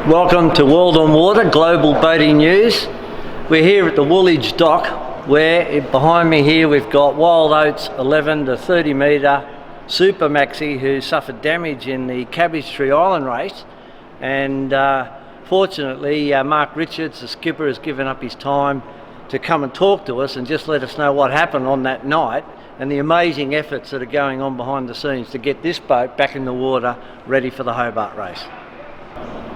Welcome to World on Water, Global Boating News. We're here at the Woolwich Dock where behind me here we've got Wild Oats 11 to 30 metre Super-Maxi who suffered damage in the Cabbage Tree Island race, and fortunately Mark Richards, the skipper, has given up his time to come and talk to us and just let us know what happened on that night and the amazing efforts that are going on behind the scenes to get this boat back in the water ready for the Hobart race.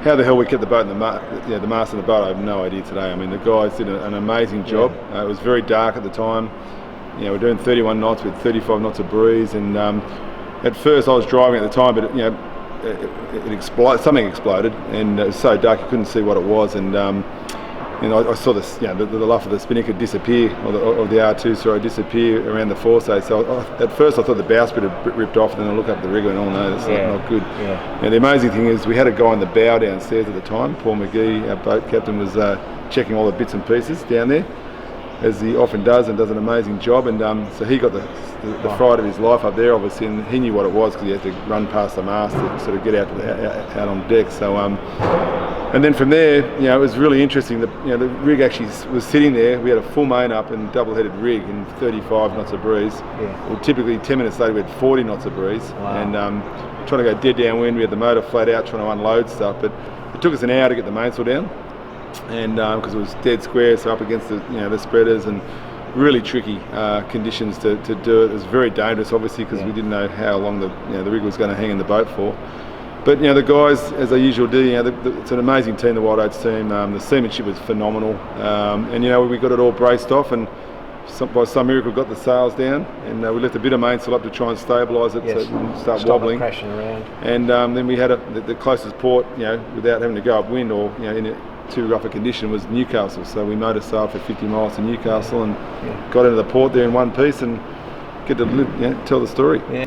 How the hell we kept the boat in the mast in the boat, I have no idea today. I mean, the guys did an amazing job. It was very dark at the time. We're doing 31 knots with 35 knots of breeze, and at first I was driving at the time, but it exploded. Something exploded, and it was so dark you couldn't see what it was. And I saw this, the luff of the spinnaker disappear, or the R2 disappear around the forestay. So at first I thought the bowsprit had ripped off, and then I looked up the rig and no, that's not good. Yeah. And the amazing thing is we had a guy on the bow downstairs at the time. Paul McGee, our boat captain, was checking all the bits and pieces down there, as he often does, and does an amazing job. And so he got the fright of his life up there, obviously, and he knew what it was because he had to run past the mast to sort of get out on deck. So and then from there, it was really interesting. The rig actually was sitting there. We had a full main up and double-headed rig in 35 knots of breeze. Yeah. Well, typically 10 minutes later we had 40 knots of breeze. Wow. And trying to go dead downwind. We had the motor flat out trying to unload stuff, but it took us an hour to get the mainsail down, and because it was dead square, so up against the spreaders, and really tricky conditions to do it. It was very dangerous, obviously, because we didn't know how long the rig was going to hang in the boat for. But the guys, as they usually do, it's an amazing team, the Wild Oats team. The seamanship was phenomenal, and we got it all braced off, and by some miracle got the sails down, and we left a bit of mainsail up to try and stabilise it, so it wouldn't start wobbling. Crashing around. And then we had the closest port, without having to go upwind or in too rough a condition, was Newcastle. So we motor sailed for 50 miles to Newcastle and got into the port there in one piece and get to tell the story. Yeah.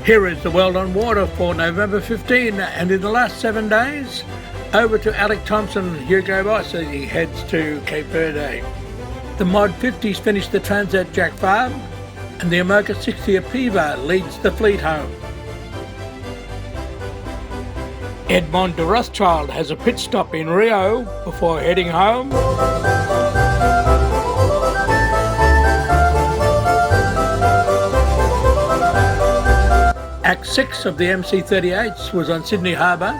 Here is the World on Water for November 15, and in the last 7 days, over to Alex Thomson and Hugo Boss as he heads to Cape Verde. The Mod 50s finished the Transat Jacques Vabre, and the America 60 Apiva leads the fleet home. Edmond de Rothschild has a pit stop in Rio before heading home. Act 6 of the MC-38s was on Sydney Harbour,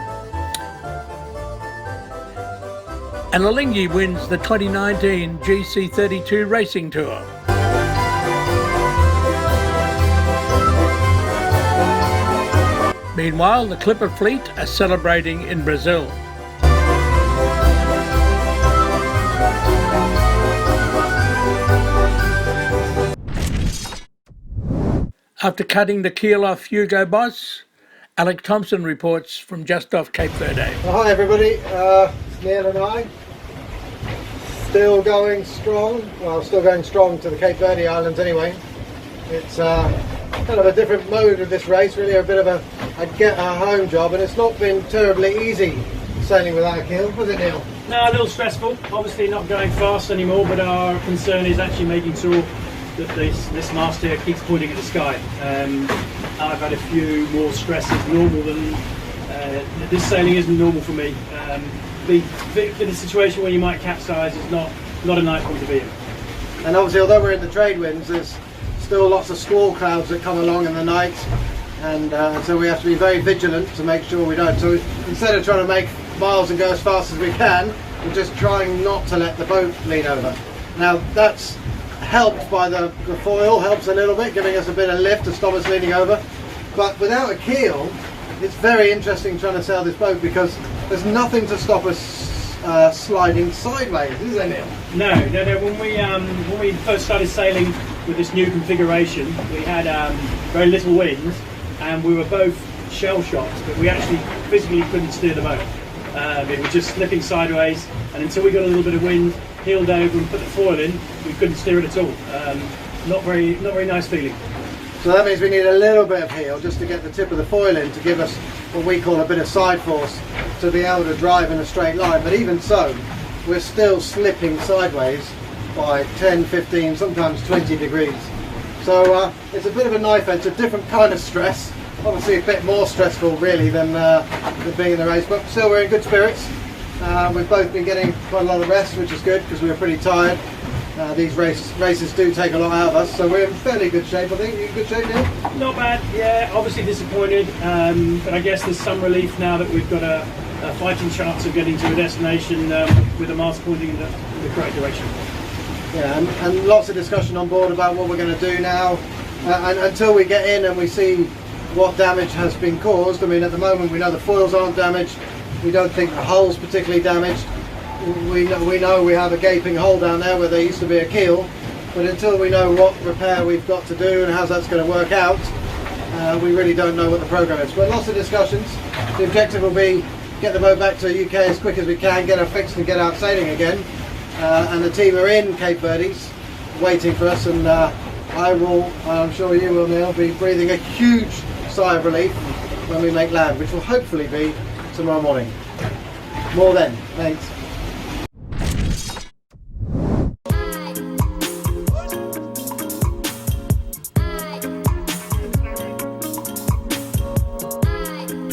and Alinghi wins the 2019 GC32 Racing Tour. Meanwhile, the Clipper fleet are celebrating in Brazil. After cutting the keel off Hugo Boss, Alex Thomson reports from just off Cape Verde. Well, hi everybody, it's Neil and I. Still going strong, still going strong to the Cape Verde Islands anyway. It's kind of a different mode of this race, really a bit of a get-home job, and it's not been terribly easy sailing without a keel, was it, Neil? No, a little stressful, obviously not going fast anymore, but our concern is actually making sure that this mast here keeps pointing at the sky. I've had a few more stresses normal than this sailing isn't normal for me. The situation where you might capsize is not a nice one to be in. And obviously, although we're in the trade winds, there's still lots of squall clouds that come along in the night, and so we have to be very vigilant to make sure we don't. So instead of trying to make miles and go as fast as we can, we're just trying not to let the boat lean over. Now that's helped by the foil, helps a little bit, giving us a bit of lift to stop us leaning over. But without a keel, it's very interesting trying to sail this boat because there's nothing to stop us sliding sideways, is there, Neil? No. When we first started sailing with this new configuration, we had very little wind, and we were both shell shocked, but we actually physically couldn't steer the boat. It was just slipping sideways, and until we got a little bit of wind, heeled over and put the foil in, we couldn't steer it at all. Not very nice feeling. So that means we need a little bit of heel just to get the tip of the foil in to give us what we call a bit of side force to be able to drive in a straight line, but even so we're still slipping sideways by 10, 15, sometimes 20 degrees. So it's a bit of a knife edge, a different kind of stress, obviously a bit more stressful really than being in the race, but still we're in good spirits. We've both been getting quite a lot of rest, which is good because we were pretty tired. These races do take a lot out of us, so we're in fairly good shape. I think you're in good shape, Neil? Not bad, yeah, obviously disappointed, but I guess there's some relief now that we've got a fighting chance of getting to a destination with the mast pointing in the correct direction. Yeah, and lots of discussion on board about what we're going to do now, and until we get in and we see what damage has been caused. I mean, at the moment we know the foils aren't damaged, we don't think the hull's particularly damaged. We know we have a gaping hole down there where there used to be a keel, but until we know what repair we've got to do and how that's going to work out, we really don't know what the program is. But lots of discussions. The objective will be get the boat back to the UK as quick as we can, get her fixed and get out sailing again. And the team are in Cape Verdes waiting for us, and I'm sure you will, Neil, be breathing a huge sigh of relief when we make land, which will hopefully be tomorrow morning. More then. Thanks.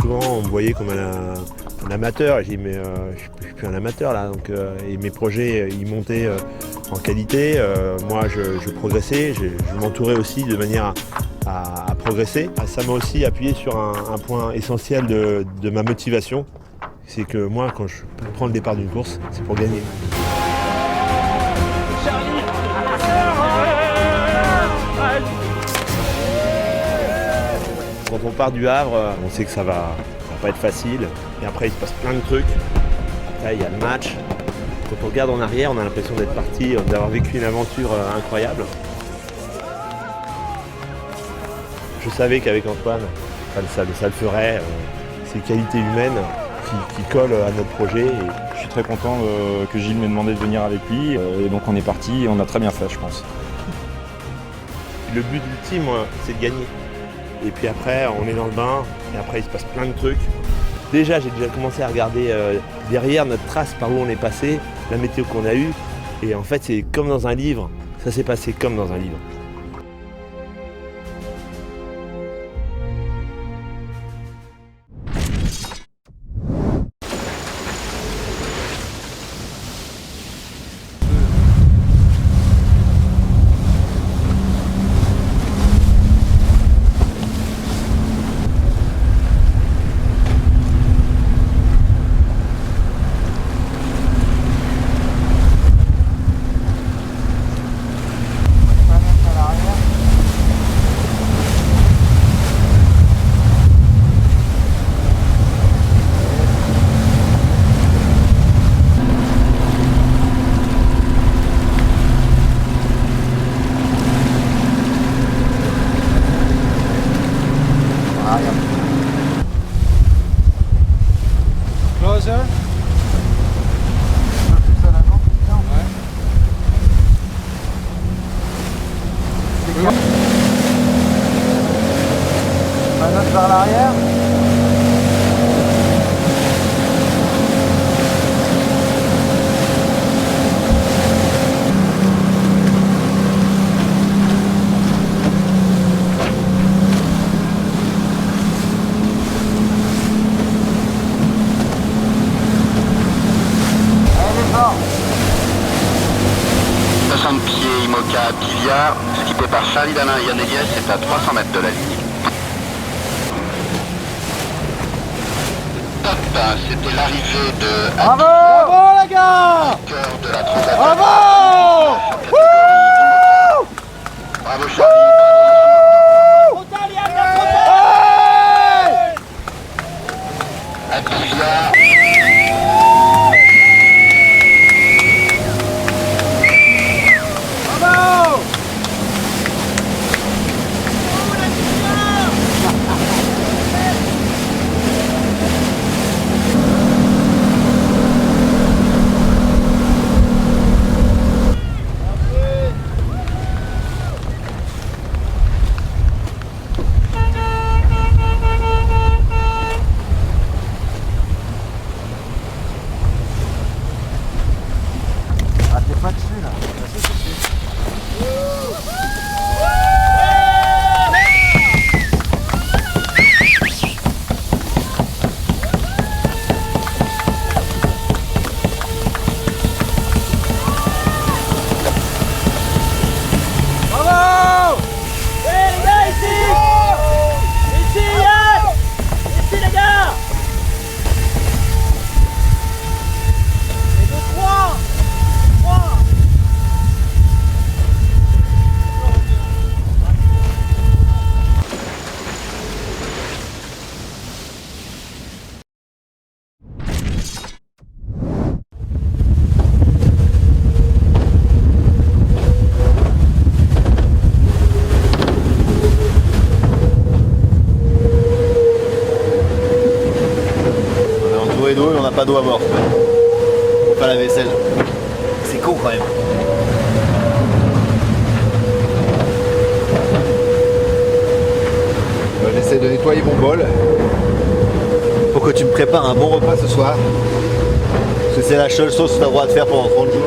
Souvent on me voyait comme un amateur, et j'ai dit mais je suis plus un amateur là, donc, et mes projets ils montaient en qualité, moi je progressais, je m'entourais aussi de manière à progresser. Ça m'a aussi appuyé sur un point essentiel de ma motivation, c'est que moi quand je prends le départ d'une course, c'est pour gagner. Quand on part du Havre, on sait que ça va pas être facile. Et après, il se passe plein de trucs. Après, il y a le match. Quand on regarde en arrière, on a l'impression d'être parti, d'avoir vécu une aventure incroyable. Je savais qu'avec Antoine, ça le ferait. Ces qualités humaines qui collent à notre projet. Je suis très content que Gilles m'ait demandé de venir avec lui. Et donc on est parti et on a très bien fait, je pense. Le but ultime, c'est de gagner. Et puis après, on est dans le bain, et après il se passe plein de trucs. Déjà, j'ai déjà commencé à regarder derrière notre trace par où on est passé, la météo qu'on a eue. Et en fait, c'est comme dans un livre. Ça s'est passé comme dans un livre. Vers l'arrière. Pieds IMOCA Pivia, skippé par Charlie Dalin et Yann Eliès, c'est à 300 mètres de la ligne. Top, c'était l'arrivée de... Bravo! Bravo les gars! Cœur de la Transat. Bravo! Bravo Charlie! Pivia. trouver d'eau et on n'a pas d'eau à bord. Pour faire la vaisselle. C'est con quand même. J'essaie de nettoyer mon bol pour que tu me prépares un bon repas ce soir. Parce que c'est la seule chose que tu as le droit de faire pendant 30 jours.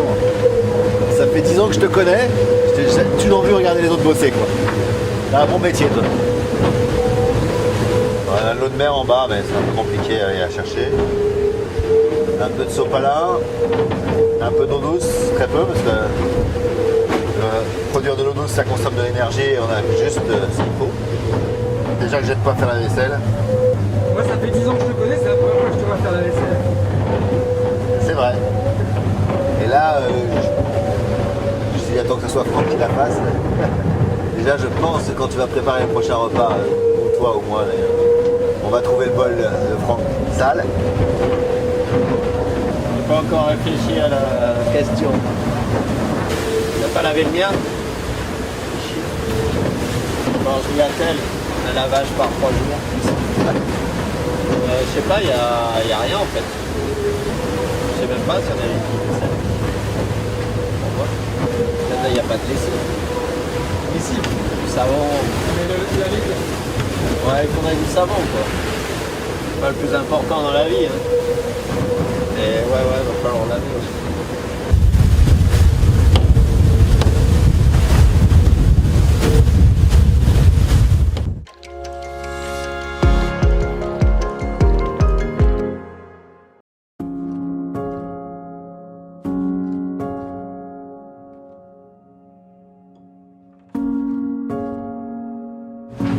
Ça fait 10 ans que je te connais, j'ai toujours vu regarder les autres bosser quoi. T'as un bon métier toi. On a l'eau de mer en bas, mais c'est un peu compliqué à aller la chercher. Un peu de sopalin, un peu d'eau douce, très peu parce que produire de l'eau douce ça consomme de l'énergie et on a juste ce qu'il faut. Déjà que j'ai de quoi faire la vaisselle. Moi ça fait 10 ans que je te connais, c'est la première fois que je te vois faire la vaisselle. C'est vrai. Et là, je dis attends que ce soit Franck qui la fasse. Déjà je pense que quand tu vas préparer le prochain repas, ou toi ou moi d'ailleurs, on va trouver le bol de Franck sale. On n'a pas encore réfléchi à la question. Tu n'as pas lavé le mien? Bon, je tel un lavage par 3 jours. Je sais pas, il y a rien en fait. Je sais même pas si on a une vaisselle. Là, il n'y a pas de lessive. Lessive, du savon. Ouais, il faudrait du savon quoi. C'est pas le plus important dans la vie. Hein. Mais ouais, va falloir laver aussi.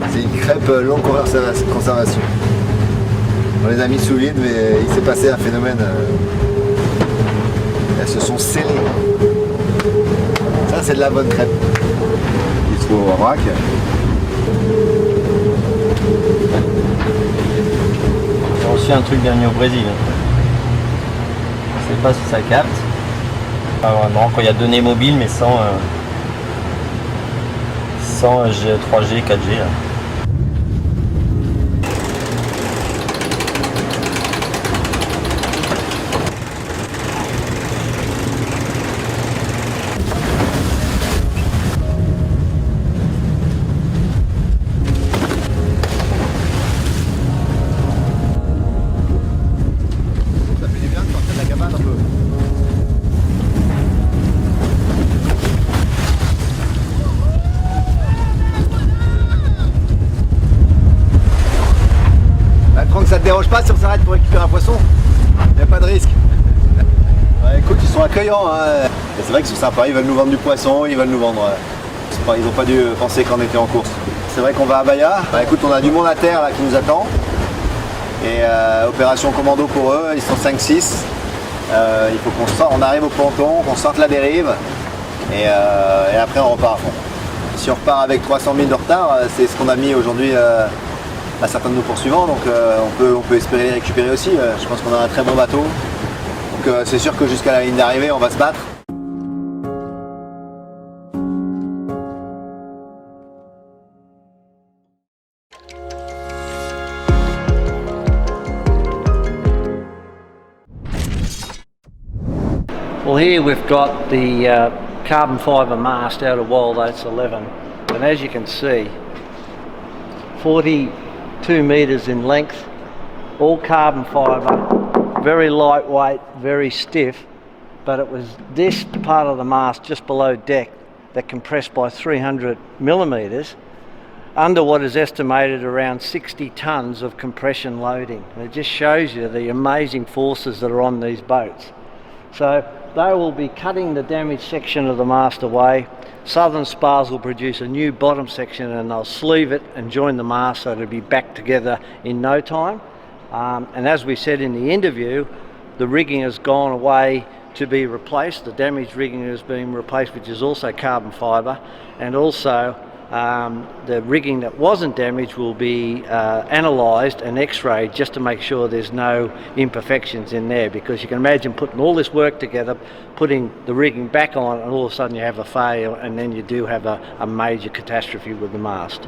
C'est une crêpe longue conservation. On les a mis sous vide, mais il s'est passé un phénomène. Elles se sont scellées. Ça, c'est de la bonne crêpe. Il se trouve en vrac. J'ai reçu un truc dernier au Brésil. Je sais pas si ça capte. Pas vraiment, quand il y a données mobiles, mais sans 3G, 4G. Là. Ça te dérange pas si on s'arrête pour récupérer un poisson? Il n'y a pas de risque. Ouais, écoute, ils sont accueillants. Hein. Et c'est vrai qu'ils sont sympas, ils veulent nous vendre du poisson, ils veulent nous vendre. Ils n'ont pas dû penser qu'on était en course. C'est vrai qu'on va à Bahia. Bah, écoute, on a du monde à terre là qui nous attend. Et opération commando pour eux, ils sont 5-6. Il faut qu'on sorte, on arrive au ponton, qu'on sorte la dérive. Et après on repart à fond. Si on repart avec 300 000 de retard, c'est ce qu'on a mis aujourd'hui à certains de nos poursuivants, donc on peut espérer les récupérer aussi. Je pense qu'on a un très bon bateau, donc c'est sûr que jusqu'à la ligne d'arrivée on va se battre. Well, here we've got the carbon fibre mast out of Wild Oats 11, and as you can see, 42 metres in length, all carbon fibre, very lightweight, very stiff, but it was this part of the mast just below deck that compressed by 300 millimetres under what is estimated around 60 tonnes of compression loading. And it just shows you the amazing forces that are on these boats. So they will be cutting the damaged section of the mast away. Southern Spars will produce a new bottom section and they'll sleeve it and join the mast so it'll be back together in no time. And as we said in the interview, the rigging has gone away to be replaced. The damaged rigging has been replaced, which is also carbon fibre, and also the rigging that wasn't damaged will be analysed and x-rayed just to make sure there's no imperfections in there, because you can imagine putting all this work together, putting the rigging back on, and all of a sudden you have a fail, and then you do have a major catastrophe with the mast.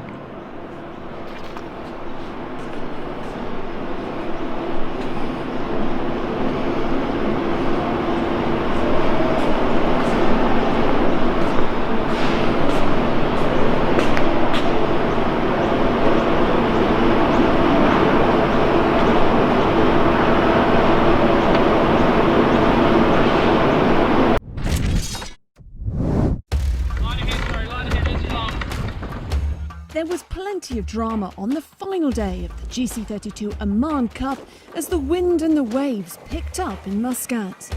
plenty of drama on the final day of the GC32 Oman Cup as the wind and the waves picked up in Muscat.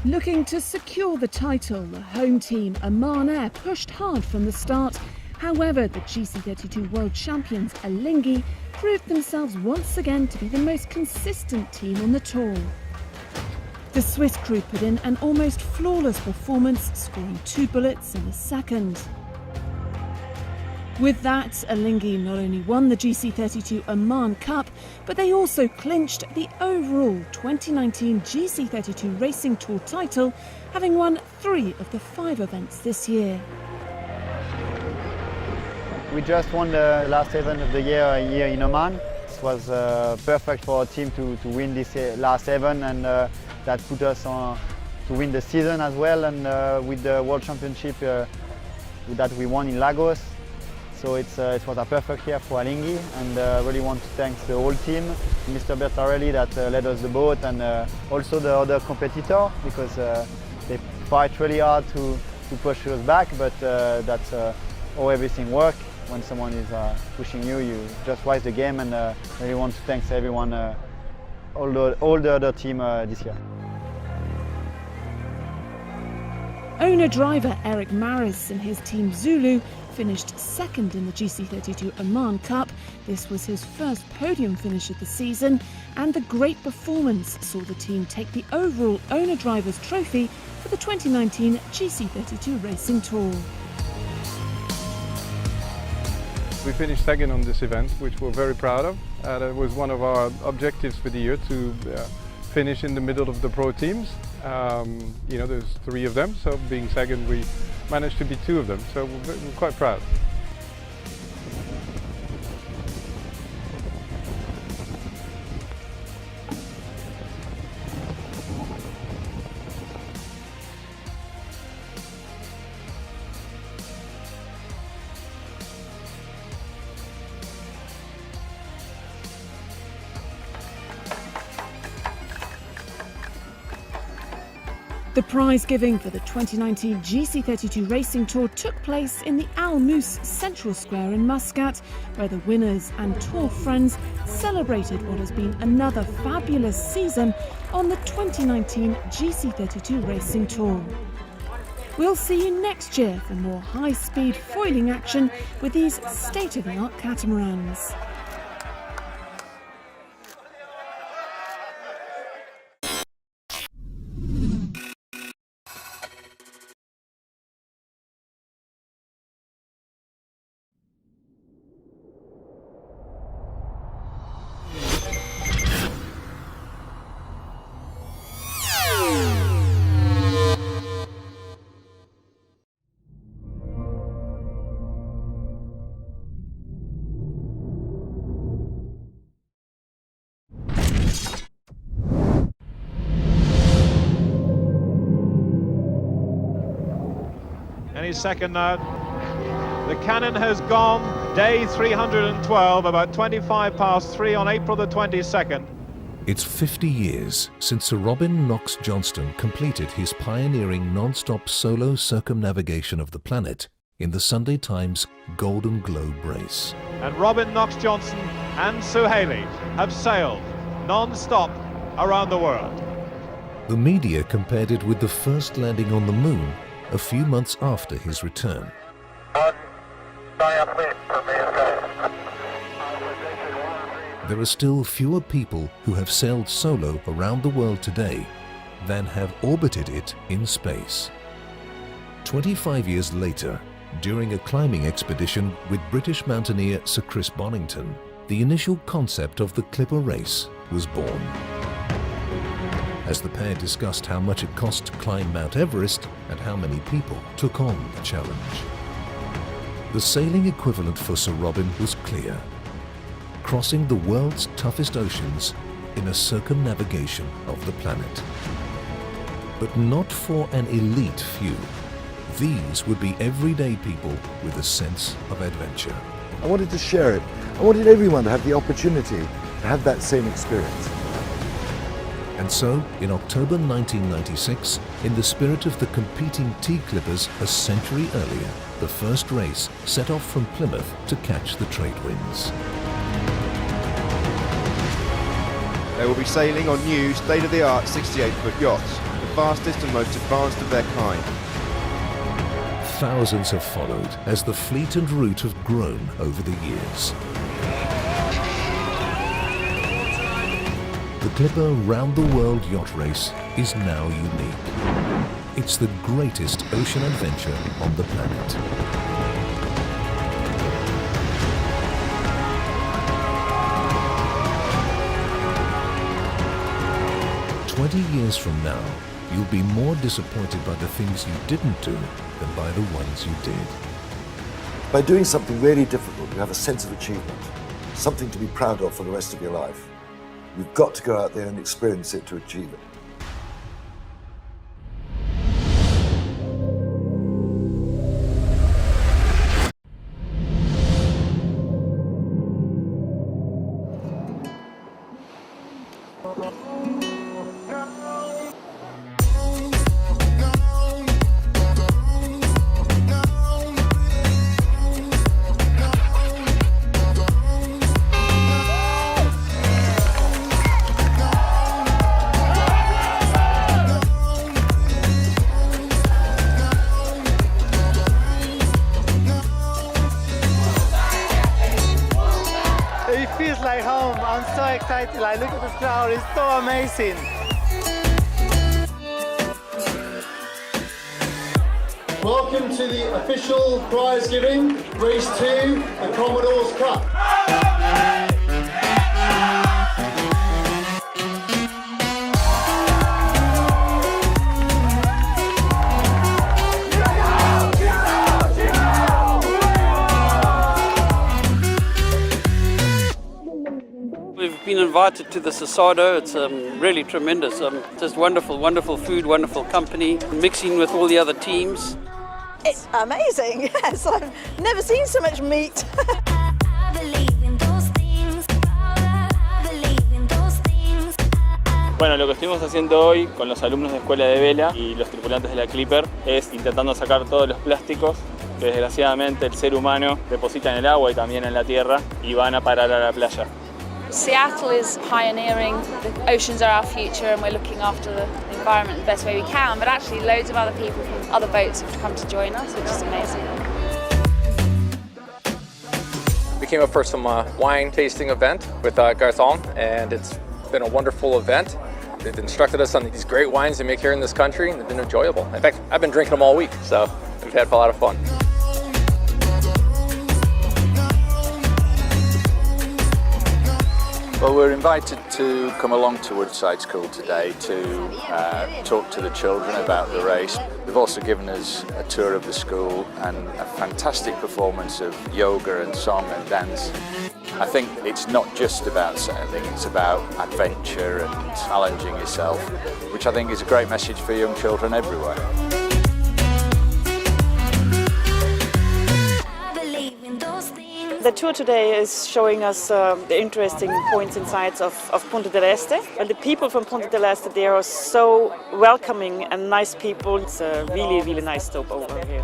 Looking to secure the title, the home team Oman Air pushed hard from the start. However, the GC32 World Champions Alinghi proved themselves once again to be the most consistent team on the tour. The Swiss crew put in an almost flawless performance, scoring 2 bullets in the second. With that, Alinghi not only won the GC32 Oman Cup, but they also clinched the overall 2019 GC32 Racing Tour title, having won 3 of the 5 events this year. We just won the last event of the year here in Oman. It was perfect for our team to win this last event, and that put us on to win the season as well, and with the World Championship that we won in Lagos. So it was a perfect year for Alinghi, and I really want to thank the whole team, Mr. Bertarelli that led us the boat, and also the other competitor, because they fight really hard to push us back, but that's how everything works. When someone is pushing you, you just watch the game, and I really want to thank everyone, all the other team this year. Owner-driver Eric Maris and his team Zulu finished second in the GC32 Oman Cup. This was his first podium finish of the season, and the great performance saw the team take the overall owner-driver's trophy for the 2019 GC32 Racing Tour. We finished second on this event, which we're very proud of. That was one of our objectives for the year, to finish in the middle of the pro teams. You know, there's 3 of them, so being second, we managed to be 2 of them, so we're quite proud. The prize giving for the 2019 GC32 Racing Tour took place in the Al Mous Central Square in Muscat, where the winners and tour friends celebrated what has been another fabulous season on the 2019 GC32 Racing Tour. We'll see you next year for more high-speed foiling action with these state-of-the-art catamarans. Any second now. The cannon has gone. Day 312, about 25 past 3 on April the 22nd. It's 50 years since Sir Robin Knox Johnston completed his pioneering non-stop solo circumnavigation of the planet in the Sunday Times Golden Globe race. And Robin Knox Johnston and Sue Haley have sailed non-stop around the world. The media compared it with the first landing on the moon a few months after his return. There are still fewer people who have sailed solo around the world today than have orbited it in space. 25 years later, during a climbing expedition with British mountaineer Sir Chris Bonington, the initial concept of the Clipper race was born. As the pair discussed how much it cost to climb Mount Everest and how many people took on the challenge. The sailing equivalent for Sir Robin was clear: crossing the world's toughest oceans in a circumnavigation of the planet. But not for an elite few. These would be everyday people with a sense of adventure. I wanted to share it. I wanted everyone to have the opportunity to have that same experience. And so, in October 1996, in the spirit of the competing tea clippers a century earlier, the first race set off from Plymouth to catch the trade winds. They will be sailing on new, state-of-the-art 68-foot yachts, the fastest and most advanced of their kind. Thousands have followed as the fleet and route have grown over the years. The Clipper Round the World Yacht Race is now unique. It's the greatest ocean adventure on the planet. "20 years from now, you'll be more disappointed by the things you didn't do than by the ones you did." By doing something really difficult, you have a sense of achievement, something to be proud of for the rest of your life. You've got to go out there and experience it to achieve it. It feels like home. I'm so excited. Like, look at the crowd. It's so amazing. Welcome to the official prize giving, race 2, the Commodore's Cup. We've been invited to the Sasado. It's really tremendous. Just wonderful, wonderful food, wonderful company, mixing with all the other teams. It's amazing, yes. I've never seen so much meat. Bueno, lo que estuvimos haciendo hoy con los alumnos de Escuela de Vela y los tripulantes de la Clipper es intentando sacar todos los plásticos que desgraciadamente el ser humano deposita en el agua y también en la tierra y van a parar a la playa. Seattle is pioneering. The oceans are our future and we're looking after the environment the best way we can, but actually loads of other people from other boats have come to join us, which is amazing. We came up for some wine tasting event with Garthon, and it's been a wonderful event. They've instructed us on these great wines they make here in this country, and they've been enjoyable. In fact, I've been drinking them all week, so we've had a lot of fun. Well, we're invited to come along to Woodside School today to talk to the children about the race. They've also given us a tour of the school and a fantastic performance of yoga and song and dance. I think it's not just about sailing, it's about adventure and challenging yourself, which I think is a great message for young children everywhere. The tour today is showing us the interesting points and sides of Punta del Este. And the people from Punta del Este, they are so welcoming and nice people. It's a really, really nice stop over here.